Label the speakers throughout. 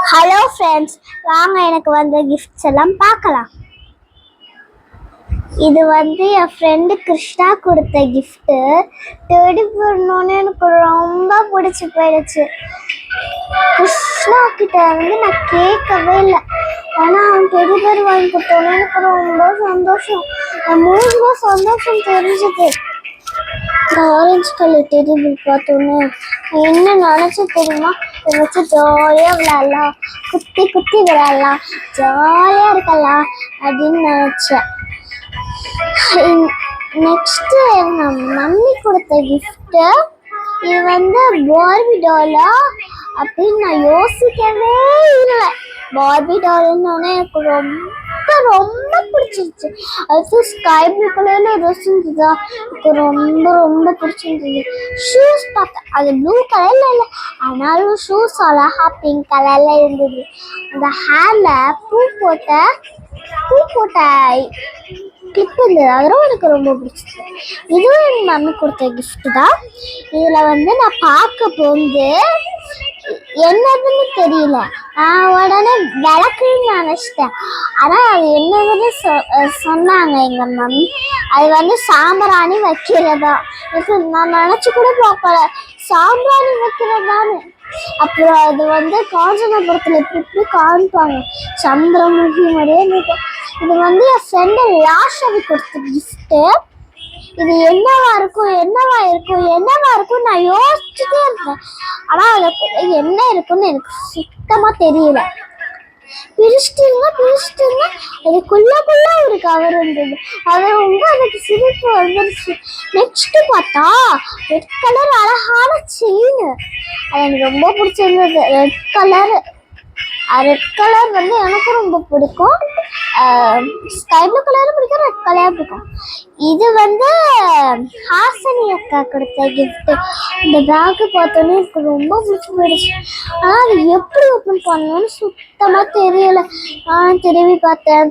Speaker 1: Hello friends, வாங்க எனக்கு வந்த கிஃப்ட்ஸ் எல்லாம் பார்க்கலாம். இது என் ஃப்ரெண்டு கிருஷ்ணா கொடுத்த கிஃப்ட்டு. தேடி போடணுன்னு எனக்கு ரொம்ப பிடிச்சி போயிடுச்சு. கிருஷ்ணா கிட்ட நான் கேட்கவே இல்லை, ஆனால் அவன் டெடி பேர் வாங்கி கொடுத்தோன்னே எனக்கு ரொம்ப சந்தோஷம். நான் முழுக்க சந்தோஷம் தெரிஞ்சுது. ஆரஞ்சு கலர் டெடி பேர் பார்த்தோன்னே என்ன நினச்சி தெரியுமா, இதை வச்சு ஜாலியாக விளையாடலாம், குத்தி குத்தி விளையாடலாம், ஜாலியாக இருக்கலாம் அப்படின்னு நினச்சேன். நெக்ஸ்ட்டு எங்கள் மம்மி கொடுத்த கிஃப்ட்டு. இது பார்பி டாலா அப்படின்னு நான் யோசிக்கவே இல்லை. பார்பி டால்னோடனே எனக்கு ரொம்ப ரொம்ப பிடிச்சிருச்சு. அது ஸ்கை ப்ளூ கலர்ல ட்ரெஸ் இருந்ததா, எனக்கு ரொம்ப ரொம்ப பிடிச்சிருந்தது. ஷூஸ் பார்த்தேன், அது ப்ளூ கலர்ல இல்லை, ஆனாலும் ஷூஸ் அழகா பிங்க் கலர்ல இருந்தது. அந்த ஹேர்ல பூ போட்ட கிளிப் இருந்தது, அதெல்லாம் எனக்கு ரொம்ப பிடிச்சிச்சு. இதுவும் என் மம்மி கொடுத்த கிஃப்ட் தான். இதில் நான் பார்க்க போகுது என்னதுன்னு தெரியல. நான் உடனே விளக்குன்னு நினச்சிட்டேன். ஆனால் அது என்னதுன்னு சொன்னாங்க எங்கள் மம்மி. அது சாம்பிராணி வைக்கிறதா. நான் நினச்சி கூட பார்க்கல சாம்பிராணி வைக்கிறதான்னு. அப்புறம் அது காஞ்சனபுரத்தில் இப்படி காமிப்பாங்க, சந்திரமுகி மாதிரியே இருக்கும். இது என் ஃப்ரெண்டு லாஷவி கொடுத்த கிஃப்ட்டு. இது என்னவா இருக்கும் நான் யோசிச்சுட்டே இருந்தேன். ஆனால் அதுக்குள்ள என்ன இருக்குன்னு எனக்கு சுத்தமாக தெரியல. பிரிச்சுட்டுங்க அதுக்குள்ள ஒரு கவர் இருந்தது. அதுக்கு சிரிப்பு வந்துருச்சு. நெக்ஸ்ட் பார்த்தா ரெட் கலர் அழகான செயின். அது எனக்கு ரொம்ப பிடிச்சிருந்தது. ரெட் கலர் எனக்கும் ரொம்ப பிடிக்கும். ஸ்கை ப்ளூ கலரும் பிடிக்கும், ரெட் கலரும் பிடிக்கும். இது ஹாசினி அக்கா கொடுத்த கிஃப்ட். இந்த பேக்கு பார்த்தோன்னே எனக்கு ரொம்ப பிடிச்சி போயிடுச்சு. ஆனால் அது எப்படி ஓப்பன் பண்ணணும்னு சுத்தமாக தெரியலை. திரும்பி பார்த்தேன்,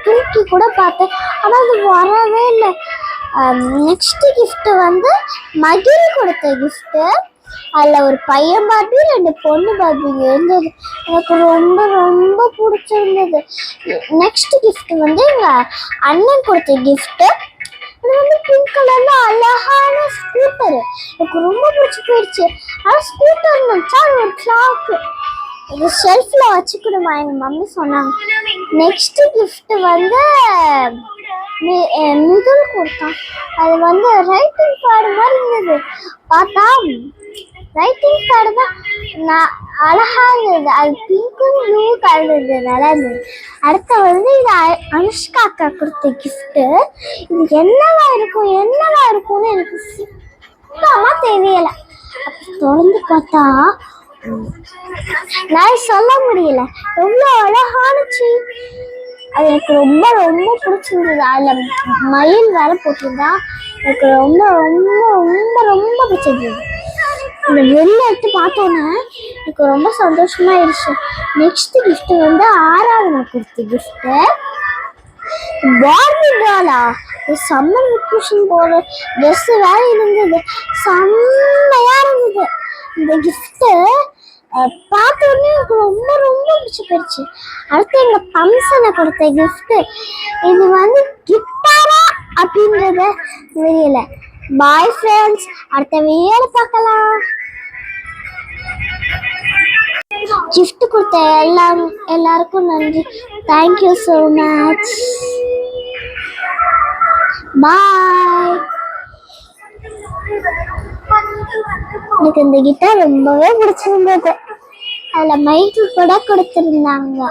Speaker 1: தூக்கி கூட பார்த்தேன், ஆனால் அது வரவே இல்லை. நெக்ஸ்ட் கிஃப்ட்டு மகிழ் கொடுத்த கிஃப்ட்டு. அதில் ஒரு பையன் பார்பி, 2 பொண்ணு பார்பிங்க இருந்தது. எனக்கு ரொம்ப ரொம்ப பிடிச்சிருந்தது. நெக்ஸ்ட் கிஃப்ட் எங்கள் அண்ணன் கொடுத்த கிஃப்ட்டு. இது பிங்க் கலர்ல அழகான ஸ்கூட்டரு. எனக்கு ரொம்ப பிடிச்சி போயிடுச்சு. ஆனால் ஸ்கூட்டர் நினச்சா அது ஒரு கிளாக்கு. இது ஷெல்ஃபில் வச்சுக்கணுமா எங்கள் மம்மி சொன்னாங்க. நெக்ஸ்ட் கிஃப்ட் முதல் கொடுத்தான். அது ரைட்டிங் பேடு மாதிரி இருந்தது. பார்த்தா ரைட்டிங் பேடு தான் நான் அழகா இருந்தது. அது பிங்க்கும் ப்ளூ கலந்தது, நல்லா இருந்தது. அடுத்த இது அனுஷ்கா அக்கா கொடுத்த கிஃப்ட்டு. இது என்னவா இருக்கும்னு எனக்கு சுத்தமாக தெரியல. அப்போ திறந்து பார்த்தா நான் சொல்ல முடியல, எவ்வளோ அழகானுச்சு. அது எனக்கு ரொம்ப ரொம்ப பிடிச்சிருந்தது. அதில் மயில் வேற போட்டிருந்தா எனக்கு ரொம்ப ரொம்ப ரொம்ப ரொம்ப பிடிச்சிருந்தது. அந்த வெளில எடுத்து பார்த்தோன்னே எனக்கு ரொம்ப சந்தோஷமாயிடுச்சு. நெக்ஸ்ட் கிஃப்ட் 6வது நான் கொடுத்த கிஃப்ட்டு. பார்பி டாலா. சம்மர் வெக்கேஷன் போகிற ட்ரெஸ்ஸு வேற இருந்தது, செம்மையாக இருந்தது. இந்த கிஃப்ட்டு பார்த்தோன்னே எனக்கு ரொம்ப ரொம்ப பிடிச்சி போயிடுச்சு. அடுத்து எங்கள் ஃபங்க்ஷனை கொடுத்த கிஃப்ட்டு. இது கிட்டாரா அப்படின்றத தெரியல. பாய் ஃப்ரெண்ட்ஸ், அடுத்த வீடியோவில் பார்க்கலாம். கிஃப்ட் கொடுத்த எல்லாருக்கும் நன்றி. Thank you so much. பாய். எனக்கு இந்த கிட்டார் ரொம்பவே பிடிச்சிருந்தது. அதில் மைக்கு கூட கொடுத்துருந்தாங்க.